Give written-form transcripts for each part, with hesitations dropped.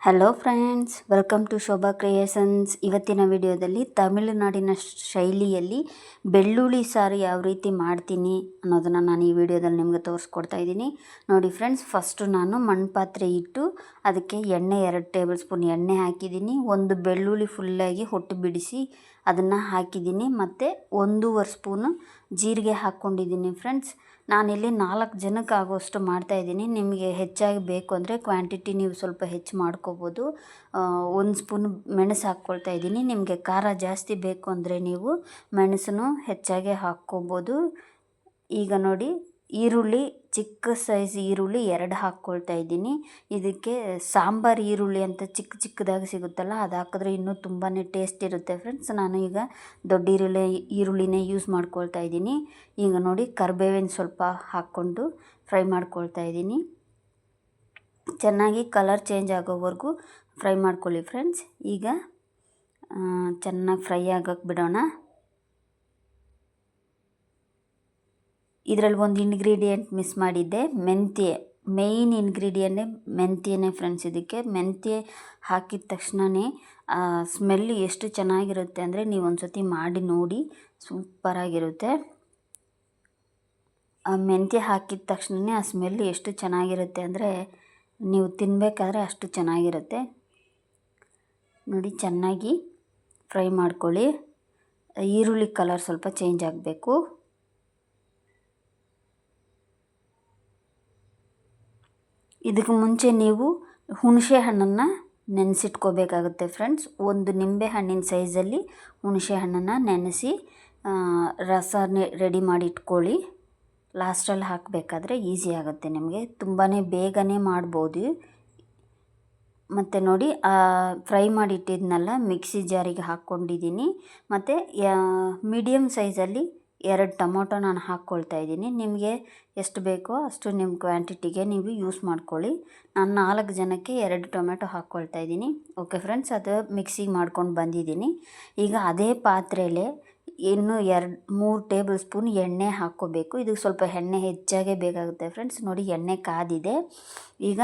Hello friends, welcome to Shobha creations. ಇವತ್ತಿನ ವಿಡಿಯೋದಲ್ಲಿ ತಮಿಳುನಾಡಿನ ಶೈಲಿಯಲ್ಲಿ ಬೆಳ್ಳುಳ್ಳಿ ಸಾರು ಯಾವ ರೀತಿ ಮಾಡ್ತೀನಿ ಅನ್ನೋದನ್ನು ನಾನು ಈ ವಿಡಿಯೋದಲ್ಲಿ ನಿಮಗೆ ತೋರಿಸ್ಕೊಡ್ತಾ ಇದ್ದೀನಿ. ನೋಡಿ ಫ್ರೆಂಡ್ಸ್, ಫಸ್ಟು ನಾನು ಮಣ್ಣು ಪಾತ್ರೆ ಇಟ್ಟು ಅದಕ್ಕೆ ಎಣ್ಣೆ 2 ಟೇಬಲ್ ಸ್ಪೂನ್ ಎಣ್ಣೆ ಹಾಕಿದ್ದೀನಿ. ಒಂದು ಬೆಳ್ಳುಳ್ಳಿ ಫುಲ್ಲಾಗಿ ಹೊಟ್ಟು ಬಿಡಿಸಿ ಅದನ್ನು ಹಾಕಿದ್ದೀನಿ. ಮತ್ತು 1.5 ಸ್ಪೂನು ಜೀರಿಗೆ ಹಾಕ್ಕೊಂಡಿದ್ದೀನಿ ಫ್ರೆಂಡ್ಸ್. ನಾನಿಲ್ಲಿ 4 ಜನಕ್ಕೆ ಆಗೋಷ್ಟು ಮಾಡ್ತಾಯಿದ್ದೀನಿ. ನಿಮಗೆ ಹೆಚ್ಚಾಗಿ ಬೇಕು ಅಂದರೆ ಕ್ವಾಂಟಿಟಿ ನೀವು ಸ್ವಲ್ಪ ಹೆಚ್ಚು ಮಾಡ್ಕೋಬೋದು. 1 ಸ್ಪೂನ್ ಮೆಣಸು ಹಾಕ್ಕೊಳ್ತಾ ಇದ್ದೀನಿ. ನಿಮಗೆ ಖಾರ ಜಾಸ್ತಿ ಬೇಕು ಅಂದರೆ ನೀವು ಮೆಣಸನ್ನು ಹೆಚ್ಚಾಗಿ ಹಾಕ್ಕೋಬೋದು. ಈಗ ನೋಡಿ, ಈರುಳ್ಳಿ ಚಿಕ್ಕ ಸೈಜ್ ಈರುಳ್ಳಿ 2 ಹಾಕ್ಕೊಳ್ತಾ ಇದ್ದೀನಿ. ಇದಕ್ಕೆ ಸಾಂಬಾರು ಈರುಳ್ಳಿ ಅಂತ ಚಿಕ್ಕದಾಗಿ ಸಿಗುತ್ತಲ್ಲ, ಅದು ಹಾಕಿದ್ರೆ ಇನ್ನೂ ತುಂಬಾ ಟೇಸ್ಟ್ ಇರುತ್ತೆ ಫ್ರೆಂಡ್ಸ್. ನಾನು ಈಗ ದೊಡ್ಡ ಈರುಳ್ಳಿನೇ ಯೂಸ್ ಮಾಡ್ಕೊಳ್ತಾ ಇದ್ದೀನಿ. ಈಗ ನೋಡಿ, ಕರಿಬೇವಿನ ಸ್ವಲ್ಪ ಹಾಕ್ಕೊಂಡು ಫ್ರೈ ಮಾಡ್ಕೊಳ್ತಾ ಇದ್ದೀನಿ. ಚೆನ್ನಾಗಿ ಕಲರ್ ಚೇಂಜ್ ಆಗೋವರೆಗೂ ಫ್ರೈ ಮಾಡ್ಕೊಳ್ಳಿ ಫ್ರೆಂಡ್ಸ್. ಈಗ ಚೆನ್ನಾಗಿ ಫ್ರೈ ಆಗೋಕ್ಕೆ ಬಿಡೋಣ. ಇದರಲ್ಲಿ ಒಂದು ಇಂಗ್ರೀಡಿಯೆಂಟ್ ಮಿಸ್ ಮಾಡಿದ್ದೆ, ಮೆಂತ್ಯ. ಮೇಯ್ನ್ ಇಂಗ್ರೀಡಿಯೆಂಟೇ ಮೆಂತ್ಯನೇ ಫ್ರೆಂಡ್ಸ್. ಇದಕ್ಕೆ ಮೆಂತ್ಯ ಹಾಕಿದ ತಕ್ಷಣವೇ ಸ್ಮೆಲ್ ಎಷ್ಟು ಚೆನ್ನಾಗಿರುತ್ತೆ ಅಂದರೆ ನೀವು ಒಂದು ಸತಿ ಮಾಡಿ ನೋಡಿ, ಸೂಪರಾಗಿರುತ್ತೆ. ಆ ಮೆಂತ್ಯ ಹಾಕಿದ ತಕ್ಷಣವೇ ಆ ಸ್ಮೆಲ್ ಎಷ್ಟು ಚೆನ್ನಾಗಿರುತ್ತೆ ಅಂದರೆ ನೀವು ತಿನ್ನಬೇಕಾದ್ರೆ ಅಷ್ಟು ಚೆನ್ನಾಗಿರುತ್ತೆ. ನೋಡಿ, ಚೆನ್ನಾಗಿ ಫ್ರೈ ಮಾಡ್ಕೊಳ್ಳಿ. ಈರುಳ್ಳಿ ಕಲರ್ ಸ್ವಲ್ಪ ಚೇಂಜ್ ಆಗಬೇಕು. ಇದಕ್ಕೆ ಮುಂಚೆ ನೀವು ಹುಣಸೆ ಹಣ್ಣನ್ನು ನೆನೆಸಿಟ್ಕೋಬೇಕಾಗುತ್ತೆ ಫ್ರೆಂಡ್ಸ್. ಒಂದು ನಿಂಬೆ ಹಣ್ಣಿನ ಸೈಜಲ್ಲಿ ಹುಣಸೆ ಹಣ್ಣನ್ನು ನೆನೆಸಿ ರಸ ರೆಡಿ ಮಾಡಿ ಇಟ್ಕೊಳ್ಳಿ. ಲಾಸ್ಟಲ್ಲಿ ಹಾಕಬೇಕಾದ್ರೆ ಈಸಿ ಆಗುತ್ತೆ ನಿಮಗೆ, ತುಂಬಾ ಬೇಗನೆ ಮಾಡ್ಬೋದು. ಮತ್ತು ನೋಡಿ, ಫ್ರೈ ಮಾಡಿಟ್ಟಿದ್ನೆಲ್ಲ ಮಿಕ್ಸಿ ಜಾರಿಗೆ ಹಾಕ್ಕೊಂಡಿದ್ದೀನಿ. ಮತ್ತು ಮೀಡಿಯಮ್ ಸೈಜಲ್ಲಿ 2 ಟೊಮೊಟೊ ನಾನು ಹಾಕ್ಕೊಳ್ತಾ ಇದ್ದೀನಿ. ನಿಮಗೆ ಎಷ್ಟು ಬೇಕೋ ಅಷ್ಟು ನಿಮ್ಮ ಕ್ವಾಂಟಿಟಿಗೆ ನೀವು ಯೂಸ್ ಮಾಡ್ಕೊಳ್ಳಿ. ನಾನು 4 ಜನಕ್ಕೆ 2 ಟೊಮೆಟೊ ಹಾಕ್ಕೊಳ್ತಾ ಇದ್ದೀನಿ. ಓಕೆ ಫ್ರೆಂಡ್ಸ್, ಅದು ಮಿಕ್ಸಿಗೆ ಮಾಡ್ಕೊಂಡು ಬಂದಿದ್ದೀನಿ. ಈಗ ಅದೇ ಪಾತ್ರೆಯಲ್ಲೇ ಇನ್ನೂ 3 ಟೇಬಲ್ ಸ್ಪೂನ್ ಎಣ್ಣೆ ಹಾಕ್ಕೋಬೇಕು. ಇದಕ್ಕೆ ಸ್ವಲ್ಪ ಎಣ್ಣೆ ಹೆಚ್ಚಾಗೇ ಬೇಕಾಗುತ್ತೆ ಫ್ರೆಂಡ್ಸ್. ನೋಡಿ, ಎಣ್ಣೆ ಕಾದಿದೆ. ಈಗ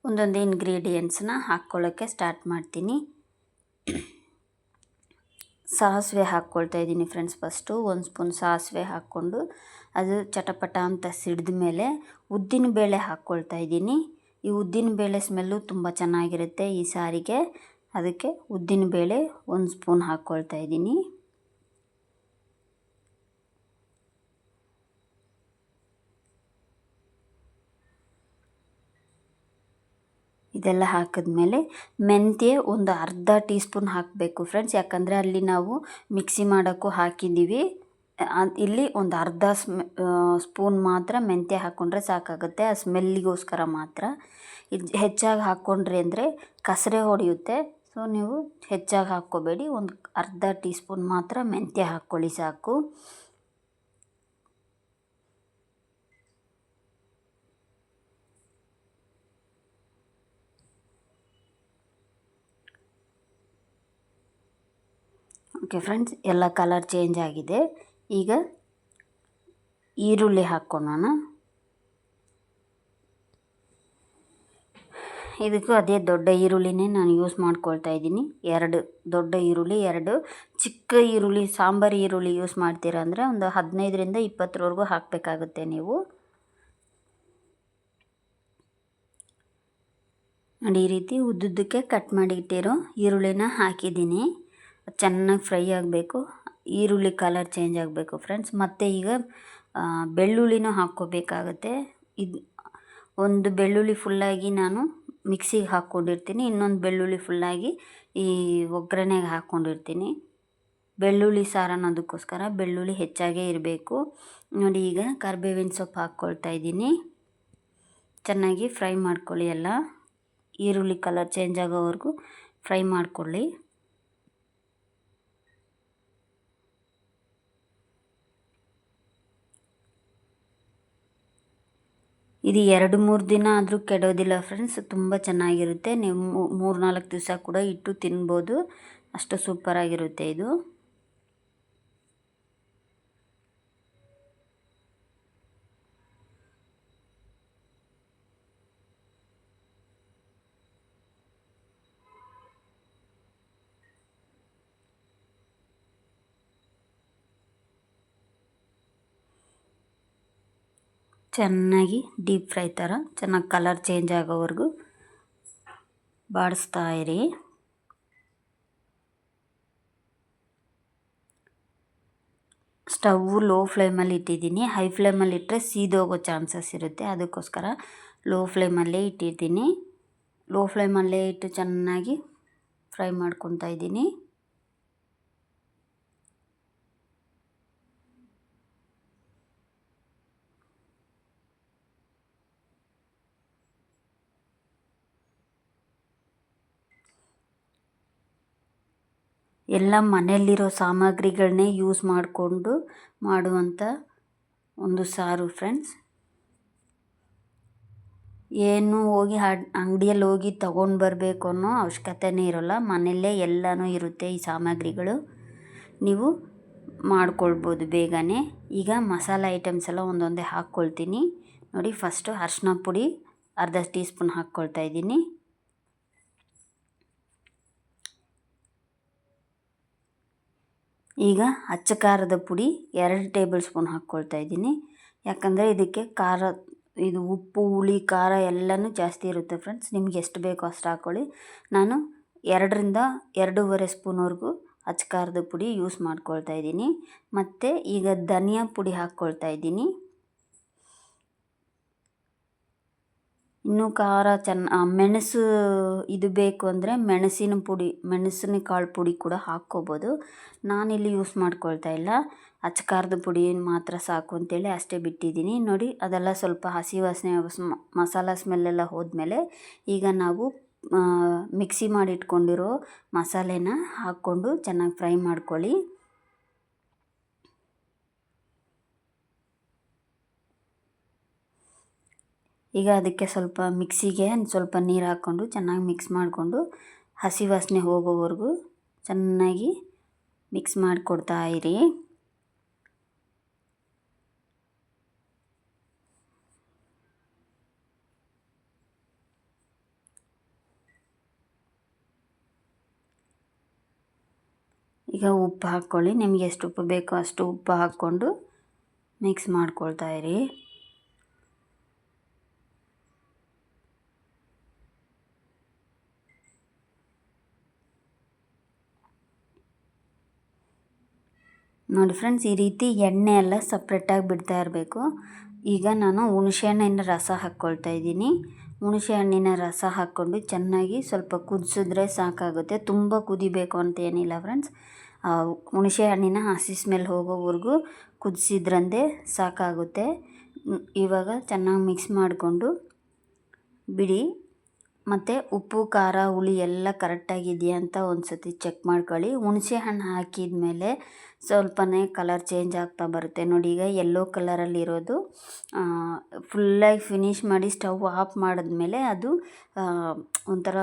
ಒಂದೊಂದು ಇಂಗ್ರೀಡಿಯೆಂಟ್ಸನ್ನ ಹಾಕ್ಕೊಳ್ಳೋಕ್ಕೆ ಸ್ಟಾರ್ಟ್ ಮಾಡ್ತೀನಿ. ಸಾಸಿವೆ ಹಾಕ್ಕೊಳ್ತಾ ಇದ್ದೀನಿ ಫ್ರೆಂಡ್ಸ್. ಫಸ್ಟು 1 ಸ್ಪೂನ್ ಸಾಸಿವೆ ಹಾಕ್ಕೊಂಡು ಅದು ಚಟಪಟ ಅಂತ ಸಿಡಿದ ಮೇಲೆ ಉದ್ದಿನಬೇಳೆ ಹಾಕ್ಕೊಳ್ತಾ ಇದ್ದೀನಿ. ಈ ಉದ್ದಿನಬೇಳೆ ಸ್ಮೆಲ್ಲು ತುಂಬ ಚೆನ್ನಾಗಿರುತ್ತೆ ಈ ಸಾರಿಗೆ. ಅದಕ್ಕೆ ಉದ್ದಿನಬೇಳೆ 1 ಸ್ಪೂನ್ ಹಾಕ್ಕೊಳ್ತಾ ಇದ್ದೀನಿ. ಇದೆಲ್ಲ ಹಾಕಿದ್ಮೇಲೆ ಮೆಂತ್ಯ ಒಂದು ಅರ್ಧ ಟೀ ಸ್ಪೂನ್ ಹಾಕಬೇಕು ಫ್ರೆಂಡ್ಸ್. ಯಾಕಂದರೆ ಅಲ್ಲಿ ನಾವು ಮಿಕ್ಸಿ ಮಾಡೋಕ್ಕೂ ಹಾಕಿದ್ದೀವಿ. ಇಲ್ಲಿ ಒಂದು ಅರ್ಧ ಸ್ಪೂನ್ ಮಾತ್ರ ಮೆಂತ್ಯ ಹಾಕ್ಕೊಂಡ್ರೆ ಸಾಕಾಗುತ್ತೆ, ಆ ಸ್ಮೆಲ್ಲಿಗೋಸ್ಕರ ಮಾತ್ರ. ಇದು ಹೆಚ್ಚಾಗಿ ಹಾಕ್ಕೊಂಡ್ರಿ ಅಂದರೆ ಕಸರೆ ಹೊಡೆಯುತ್ತೆ. ಸೊ ನೀವು ಹೆಚ್ಚಾಗಿ ಹಾಕ್ಕೋಬೇಡಿ, ಒಂದು ಅರ್ಧ ಟೀ ಸ್ಪೂನ್ ಮಾತ್ರ ಮೆಂತ್ಯ ಹಾಕ್ಕೊಳ್ಳಿ ಸಾಕು. ಓಕೆ ಫ್ರೆಂಡ್ಸ್, ಎಲ್ಲ ಕಲರ್ ಚೇಂಜ್ ಆಗಿದೆ. ಈಗ ಈರುಳ್ಳಿ ಹಾಕ್ಕೊಳ್ಳೋಣ. ಇದಕ್ಕೂ ಅದೇ ದೊಡ್ಡ ಈರುಳ್ಳಿನೇ ನಾನು ಯೂಸ್ ಮಾಡ್ಕೊಳ್ತಾ ಇದ್ದೀನಿ. 2 ದೊಡ್ಡ ಈರುಳ್ಳಿ, 2 ಚಿಕ್ಕ ಈರುಳ್ಳಿ. ಸಾಂಬಾರು ಈರುಳ್ಳಿ ಯೂಸ್ ಮಾಡ್ತೀರಾ ಅಂದರೆ ಒಂದು 15ರಿಂದ 20ವರೆಗೂ ಹಾಕಬೇಕಾಗುತ್ತೆ ನೀವು. ನೋಡಿ, ಈ ರೀತಿ ಉದ್ದುದ್ದಕ್ಕೆ ಕಟ್ ಮಾಡಿ ಇಟ್ಟಿರೋ ಈರುಳ್ಳಿನ ಹಾಕಿದ್ದೀನಿ. ಚೆನ್ನಾಗಿ ಫ್ರೈ ಆಗಬೇಕು, ಈರುಳ್ಳಿ ಕಲರ್ ಚೇಂಜ್ ಆಗಬೇಕು ಫ್ರೆಂಡ್ಸ್. ಮತ್ತು ಈಗ ಬೆಳ್ಳುಳ್ಳಿನೂ ಹಾಕ್ಕೋಬೇಕಾಗತ್ತೆ. ಒಂದು ಬೆಳ್ಳುಳ್ಳಿ ಫುಲ್ಲಾಗಿ ನಾನು ಮಿಕ್ಸಿಗೆ ಹಾಕ್ಕೊಂಡಿರ್ತೀನಿ, ಇನ್ನೊಂದು ಬೆಳ್ಳುಳ್ಳಿ ಫುಲ್ಲಾಗಿ ಈ ಒಗ್ಗರಣೆಗೆ ಹಾಕ್ಕೊಂಡಿರ್ತೀನಿ. ಬೆಳ್ಳುಳ್ಳಿ ಸಾರು ಅನ್ನೋದಕ್ಕೋಸ್ಕರ ಬೆಳ್ಳುಳ್ಳಿ ಹೆಚ್ಚಾಗೇ ಇರಬೇಕು. ನೋಡಿ, ಈಗ ಕರಿಬೇವಿನ ಸೊಪ್ಪು ಹಾಕ್ಕೊಳ್ತಾ ಇದ್ದೀನಿ. ಚೆನ್ನಾಗಿ ಫ್ರೈ ಮಾಡ್ಕೊಳ್ಳಿ. ಎಲ್ಲ ಈರುಳ್ಳಿ ಕಲರ್ ಚೇಂಜ್ ಆಗೋವರೆಗೂ ಫ್ರೈ ಮಾಡ್ಕೊಳ್ಳಿ. ಇದು 2-3 ದಿನ ಆದರೂ ಕೆಡೋದಿಲ್ಲ ಫ್ರೆಂಡ್ಸ್, ತುಂಬ ಚೆನ್ನಾಗಿರುತ್ತೆ. ನೀವು 3-4 ದಿವಸ ಕೂಡ ಇಟ್ಟು ತಿನ್ಬೋದು, ಅಷ್ಟು ಸೂಪರಾಗಿರುತ್ತೆ ಇದು. ಚೆನ್ನಾಗಿ ಡೀಪ್ ಫ್ರೈ ಥರ ಚೆನ್ನಾಗಿ ಕಲರ್ ಚೇಂಜ್ ಆಗೋವರೆಗೂ ಬಾಡಿಸ್ತಾ ಇರಿ. ಸ್ಟವ್ ಲೋ ಫ್ಲೇಮಲ್ಲಿ ಇಟ್ಟಿದ್ದೀನಿ. ಹೈ ಫ್ಲೇಮಲ್ಲಿ ಇಟ್ಟರೆ ಸೀದೋಗೋ ಚಾನ್ಸಸ್ ಇರುತ್ತೆ, ಅದಕ್ಕೋಸ್ಕರ ಲೋ ಫ್ಲೇಮಲ್ಲೇ ಇಟ್ಟಿದ್ದೀನಿ. ಲೋ ಫ್ಲೇಮಲ್ಲೇ ಇಟ್ಟು ಚೆನ್ನಾಗಿ ಫ್ರೈ ಮಾಡ್ಕೊತಾ ಇದ್ದೀನಿ. ಎಲ್ಲ ಮನೆಯಲ್ಲಿರೋ ಸಾಮಗ್ರಿಗಳನ್ನೇ ಯೂಸ್ ಮಾಡಿಕೊಂಡು ಮಾಡುವಂಥ ಒಂದು ಸಾರು ಫ್ರೆಂಡ್ಸ್. ಏನು ಹೋಗಿ ಅಂಗಡಿಯಲ್ಲಿ ಹೋಗಿ ತೊಗೊಂಡು ಬರಬೇಕು ಅನ್ನೋ ಅವಶ್ಯಕತೆನೇ ಇರೋಲ್ಲ. ಮನೆಯಲ್ಲೇ ಎಲ್ಲನೂ ಇರುತ್ತೆ, ಈ ಸಾಮಗ್ರಿಗಳು ನೀವು ಮಾಡ್ಕೊಳ್ಬೋದು ಬೇಗನೆ. ಈಗ ಮಸಾಲೆ ಐಟಮ್ಸ್ ಎಲ್ಲ ಒಂದೊಂದೇ ಹಾಕ್ಕೊಳ್ತೀನಿ ನೋಡಿ. ಫಸ್ಟು ಅರಿಶಿನ ಪುಡಿ ಅರ್ಧ ಟೀ ಸ್ಪೂನ್ ಹಾಕ್ಕೊಳ್ತಾ ಇದ್ದೀನಿ. ಈಗ ಅಚ್ಚ ಖಾರದ ಪುಡಿ 2 ಟೇಬಲ್ ಸ್ಪೂನ್ ಹಾಕ್ಕೊಳ್ತಾ ಇದ್ದೀನಿ. ಯಾಕಂದರೆ ಇದಕ್ಕೆ ಖಾರ, ಇದು ಉಪ್ಪು ಹುಳಿ ಖಾರ ಎಲ್ಲನೂ ಜಾಸ್ತಿ ಇರುತ್ತೆ ಫ್ರೆಂಡ್ಸ್. ನಿಮ್ಗೆ ಎಷ್ಟು ಬೇಕೋ ಅಷ್ಟು ಹಾಕ್ಕೊಳ್ಳಿ. ನಾನು 2ರಿಂದ 2.5 ಸ್ಪೂನ್ವರೆಗೂ ಅಚ್ಚ ಖಾರದ ಪುಡಿ ಯೂಸ್ ಮಾಡ್ಕೊಳ್ತಾ ಇದ್ದೀನಿ. ಮತ್ತು ಈಗ ಧನಿಯಾ ಪುಡಿ ಹಾಕ್ಕೊಳ್ತಾ ಇದ್ದೀನಿ. ಇನ್ನೂ ಖಾರ ಮೆಣಸು ಇದು ಬೇಕು ಅಂದರೆ ಮೆಣಸಿನ ಕಾಳು ಪುಡಿ ಕೂಡ ಹಾಕ್ಕೋಬೋದು. ನಾನಿಲ್ಲಿ ಯೂಸ್ ಮಾಡ್ಕೊಳ್ತಾ ಇಲ್ಲ, ಅಚ್ಚ ಖಾರದ ಪುಡಿ ಮಾತ್ರ ಸಾಕು ಅಂತೇಳಿ ಅಷ್ಟೇ ಬಿಟ್ಟಿದ್ದೀನಿ ನೋಡಿ. ಅದೆಲ್ಲ ಸ್ವಲ್ಪ ಹಸಿ ವಾಸನೆ ಮಸಾಲ ಸ್ಮೆಲ್ಲೆಲ್ಲ ಹೋದ್ಮೇಲೆ ಈಗ ನಾವು ಮಿಕ್ಸಿ ಮಾಡಿ ಇಟ್ಕೊಂಡಿರೋ ಮಸಾಲೆನ ಹಾಕ್ಕೊಂಡು ಚೆನ್ನಾಗಿ ಫ್ರೈ ಮಾಡ್ಕೊಳ್ಳಿ. ಈಗ ಅದಕ್ಕೆ ಮಿಕ್ಸಿಗೆ ಸ್ವಲ್ಪ ನೀರು ಹಾಕ್ಕೊಂಡು ಚೆನ್ನಾಗಿ ಮಿಕ್ಸ್ ಮಾಡಿಕೊಂಡು ಹಸಿ ವಾಸನೆ ಹೋಗೋವರೆಗೂ ಚೆನ್ನಾಗಿ ಮಿಕ್ಸ್ ಮಾಡಿಕೊಡ್ತಾ ಇರಿ. ಈಗ ಉಪ್ಪು ಹಾಕ್ಕೊಳ್ಳಿ. ನಿಮಗೆ ಎಷ್ಟು ಉಪ್ಪು ಬೇಕೋ ಅಷ್ಟು ಉಪ್ಪು ಹಾಕ್ಕೊಂಡು ಮಿಕ್ಸ್ ಮಾಡ್ಕೊಳ್ತಾ ಇರಿ. ನೋಡಿ ಫ್ರೆಂಡ್ಸ್, ಈ ರೀತಿ ಎಣ್ಣೆ ಎಲ್ಲ ಸಪ್ರೇಟಾಗಿ ಬಿಡ್ತಾ ಇರಬೇಕು. ಈಗ ನಾನು ಹುಣಸೆ ಹಣ್ಣಿನ ರಸ ಹಾಕ್ಕೊಳ್ತಾ ಇದ್ದೀನಿ. ಹುಣಸೆ ಹಣ್ಣಿನ ರಸ ಹಾಕ್ಕೊಂಡು ಚೆನ್ನಾಗಿ ಸ್ವಲ್ಪ ಕುದಿಸಿದ್ರೆ ಸಾಕಾಗುತ್ತೆ. ತುಂಬ ಕುದಿಬೇಕು ಅಂತ ಏನಿಲ್ಲ ಫ್ರೆಂಡ್ಸ್. ಹುಣಸೆ ಹಣ್ಣಿನ ಹಸಿ ಸ್ಮೆಲ್ ಹೋಗೋವರೆಗೂ ಕುದಿಸಿದ್ರಂದೇ ಸಾಕಾಗುತ್ತೆ. ಇವಾಗ ಚೆನ್ನಾಗಿ ಮಿಕ್ಸ್ ಮಾಡಿಕೊಂಡು ಬಿಡಿ. ಮತ್ತು ಉಪ್ಪು ಖಾರ ಹುಳಿ ಎಲ್ಲ ಕರೆಕ್ಟಾಗಿದೆಯಾ ಅಂತ ಒಂದು ಸತಿ ಚೆಕ್ ಮಾಡ್ಕೊಳ್ಳಿ. ಹುಣಸೆ ಹಣ್ಣು ಹಾಕಿದ ಮೇಲೆ ಸ್ವಲ್ಪನೇ ಕಲರ್ ಚೇಂಜ್ ಆಗ್ತಾ ಬರುತ್ತೆ ನೋಡಿ. ಈಗ ಯೆಲ್ಲೋ ಕಲರಲ್ಲಿರೋದು ಫುಲ್ಲಾಗಿ ಫಿನಿಷ್ ಮಾಡಿ ಸ್ಟವ್ ಆಫ್ ಮಾಡಿದ್ಮೇಲೆ ಅದು ಒಂಥರ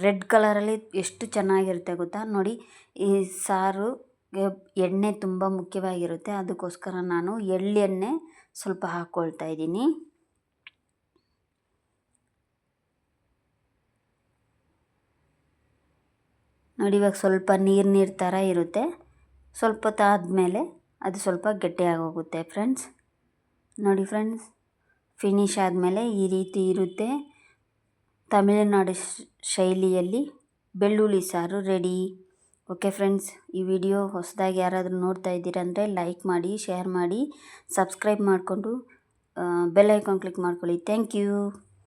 ರೆಡ್ ಕಲರಲ್ಲಿ ಎಷ್ಟು ಚೆನ್ನಾಗಿರುತ್ತೆ ಗೊತ್ತಾ ನೋಡಿ. ಈ ಸಾರಿಗೆ ಎಣ್ಣೆ ತುಂಬ ಮುಖ್ಯವಾಗಿರುತ್ತೆ, ಅದಕ್ಕೋಸ್ಕರ ನಾನು ಎಳ್ಳೆಣ್ಣೆ ಸ್ವಲ್ಪ ಹಾಕ್ಕೊಳ್ತಾ ಇದ್ದೀನಿ. ನೋಡಿ, ಇವಾಗ ಸ್ವಲ್ಪ ನೀರು ಥರ ಇರುತ್ತೆ. ಸ್ವಲ್ಪ ಹೊತ್ತಾದಮೇಲೆ ಅದು ಸ್ವಲ್ಪ ಗಟ್ಟಿಯಾಗೋಗುತ್ತೆ ಫ್ರೆಂಡ್ಸ್. ನೋಡಿ ಫ್ರೆಂಡ್ಸ್, ಫಿನಿಶ್ ಆದಮೇಲೆ ಈ ರೀತಿ ಇರುತ್ತೆ. ತಮಿಳುನಾಡು ಶೈಲಿಯಲ್ಲಿ ಬೆಳ್ಳುಳ್ಳಿ ಸಾರು ರೆಡಿ. ಓಕೆ ಫ್ರೆಂಡ್ಸ್, ಈ ವಿಡಿಯೋ ಹೊಸದಾಗಿ ಯಾರಾದರೂ ನೋಡ್ತಾ ಇದ್ದೀರಂದರೆ ಲೈಕ್ ಮಾಡಿ, ಶೇರ್ ಮಾಡಿ, ಸಬ್ಸ್ಕ್ರೈಬ್ ಮಾಡಿಕೊಂಡು ಬೆಲ್ ಐಕಾನ್ ಕ್ಲಿಕ್ ಮಾಡ್ಕೊಳ್ಳಿ. Thank you.